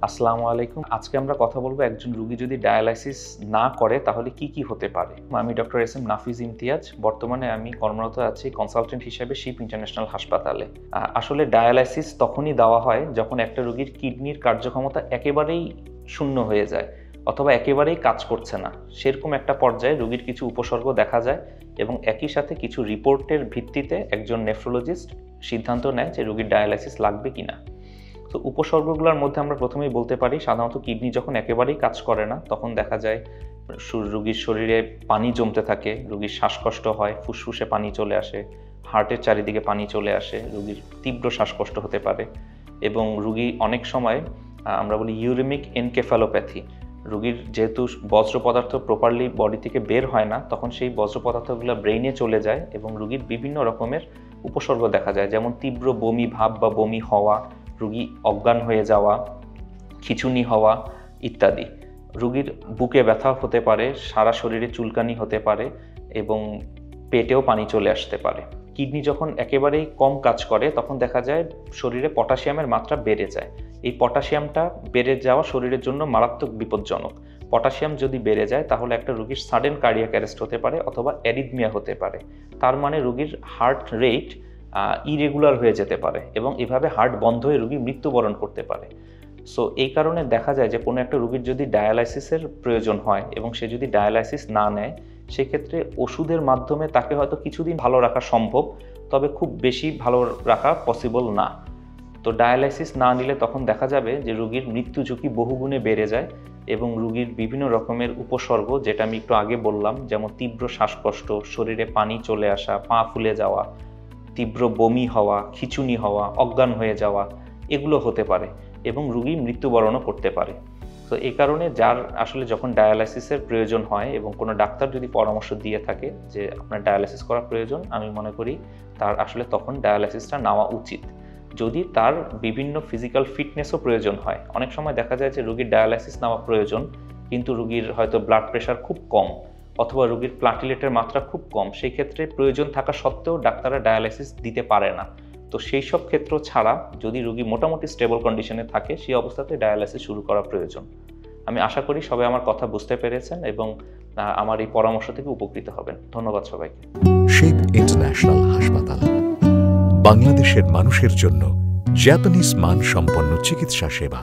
আসসালামু আলাইকুম। আজকে আমরা কথা বলবো একজন রোগী যদি ডায়ালাইসিস না করে তাহলে কি কি হতে পারে। আমি doctor S M Nafiz Imtiaz. বর্তমানে আমি কর্মরত আছি কনসালটেন্ট হিসেবে শিপ ইন্টারন্যাশনাল হাসপাতালে। আসলে ডায়ালাইসিস তখনই দেওয়া হয় যখন একটা রোগীর কিডনির কার্যক্ষমতা একেবারেই শূন্য হয়ে যায় অথবা একেবারেই কাজ করছে না। সেরকম একটা পর্যায়ে রোগীর কিছু উপসর্গ দেখা যায় এবং একই সাথে কিছু রিপোর্টের ভিত্তিতে একজন নেফ্রোলজিস্ট সিদ্ধান্ত নেয় যে রোগীর ডায়ালাইসিস লাগবে কিনা। তো উপসর্গগুলোর মধ্যে আমরা প্রথমেই বলতে পারি সাধারণত কিডনি যখন একেবারেই কাজ করে না তখন দেখা যায় রোগীর শরীরে পানি জমতে থাকে, রোগীর শ্বাসকষ্ট হয়, ফুসফুসে পানি চলে আসে, হার্টের চারিদিকে পানি চলে আসে, রোগীর তীব্র শ্বাসকষ্ট হতে পারে এবং রোগী অনেক সময় আমরা বলি ইউরেমিক এনকেফালোপ্যাথি, রোগীর যেহেতু বজ্র পদার্থ প্রপারলি বডি থেকে বের হয় না তখন সেই বজ্র পদার্থগুলো ব্রেইনে চলে যায় এবং রোগীর বিভিন্ন রকমের উপসর্গ দেখা যায়, যেমন তীব্র বমি ভাব বা বমি হওয়া, রোগী অজ্ঞান হয়ে যাওয়া, খিঁচুনি হওয়া ইত্যাদি। রোগীর বুকে ব্যথা হতে পারে, সারা শরীরে চুলকানি হতে পারে এবং পেটেও পানি চলে আসতে পারে। কিডনি যখন একেবারেই কম কাজ করে তখন দেখা যায় শরীরে পটাশিয়ামের মাত্রা বেড়ে যায়। এই পটাশিয়ামটা বেড়ে যাওয়া শরীরের জন্য মারাত্মক বিপজ্জনক। পটাশিয়াম যদি বেড়ে যায় তাহলে একটা রোগীর সাডেন কার্ডিয়াক অ্যারেস্ট হতে পারে অথবা অ্যারিথমিয়া হতে পারে। তার মানে রোগীর হার্ট রেট ইরেগুলার হয়ে যেতে পারে এবং এভাবে হার্ট বন্ধ হয়ে রোগী মৃত্যুবরণ করতে পারে। সো এই কারণে দেখা যায় যে কোনো একটা রোগীর যদি ডায়ালাইসিসের প্রয়োজন হয় এবং সে যদি ডায়ালাইসিস না নেয় সেক্ষেত্রে ওষুধের মাধ্যমে তাকে হয়তো কিছুদিন ভালো রাখা সম্ভব, তবে খুব বেশি ভালো রাখা পসিবল না। তো ডায়ালাইসিস না নিলে তখন দেখা যাবে যে রোগীর মৃত্যু ঝুঁকি বহুগুণে বেড়ে যায় এবং রোগীর বিভিন্ন রকমের উপসর্গ, যেটা আমি একটু আগে বললাম, যেমন তীব্র শ্বাসকষ্ট, শরীরে পানি চলে আসা, পা ফুলে যাওয়া, তীব্র বমি হওয়া, খিঁচুনি হওয়া, অজ্ঞান হয়ে যাওয়া, এগুলো হতে পারে এবং রোগী মৃত্যুবরণও করতে পারে। তো এই কারণে যার আসলে যখন ডায়ালাইসিসের প্রয়োজন হয় এবং কোনো ডাক্তার যদি পরামর্শ দিয়ে থাকে যে আপনার ডায়ালাইসিস করা প্রয়োজন, আমি মনে করি তার আসলে তখন ডায়ালাইসিসটা নেওয়া উচিত। যদি তার বিভিন্ন ফিজিক্যাল ফিটনেসও প্রয়োজন হয়, অনেক সময় দেখা যায় যে রোগীর ডায়ালাইসিস নেওয়া প্রয়োজন কিন্তু রোগীর হয়তো ব্লাড প্রেশার খুব কম অথবা রোগীর প্লাটিলেটের মাত্রা খুব কম, সেই ক্ষেত্রে প্রয়োজন থাকা সত্ত্বেও ডাক্তাররা ডায়ালাইসিস দিতে পারে না। তো সেই সব ক্ষেত্র ছাড়া যদি রোগী মোটামুটি স্টেবল কন্ডিশনে থাকে সেই অবস্থাতে ডায়ালাইসিস শুরু করা প্রয়োজন। আমি আশা করি সবাই আমার কথা বুঝতে পেরেছেন এবং আমার এই পরামর্শ থেকে উপকৃত হবেন। ধন্যবাদ সবাইকে। শিপ ইন্টারন্যাশনাল হাসপাতাল, বাংলাদেশের মানুষের জন্য জাপানিজ মানসম্পন্ন চিকিৎসা সেবা।